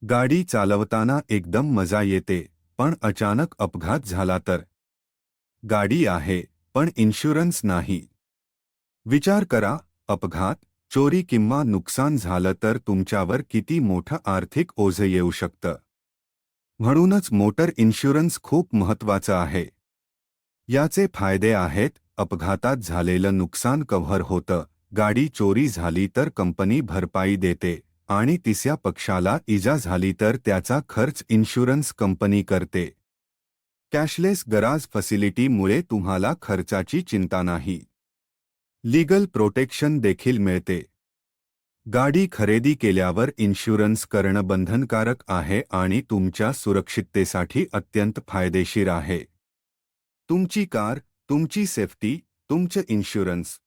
गाडी चालवताना एकदम मजा येते, पण अचानक अपघात झाला तर? गाडी आहे, पण इन्शुरन्स नाही. विचार करा, अपघात, चोरी किंवा नुकसान झालं तर तुमच्यावर किती मोठं आर्थिक ओझं येऊ शकतं. म्हणूनच मोटर इन्शुरन्स खूप महत्त्वाचं आहे. याचे फायदे आहेत: अपघातात झालेलं नुकसान कव्हर होतं, गाडी चोरी झाली तर कंपनी भरपाई देते, आणि तिसऱ्या पक्षाला इजा झाली तर त्याचा खर्च इन्शुरन्स कंपनी करते. कॅशलेस गराज फॅसिलिटीमुळे तुम्हाला खर्चाची चिंता नाही. लीगल प्रोटेक्शन देखील मिळते. गाडी खरेदी केल्यावर इन्शुरन्स करणं बंधनकारक आहे आणि तुमच्या सुरक्षिततेसाठी अत्यंत फायदेशीर आहे. तुमची कार, तुमची सेफ्टी, तुमचं इन्शुरन्स.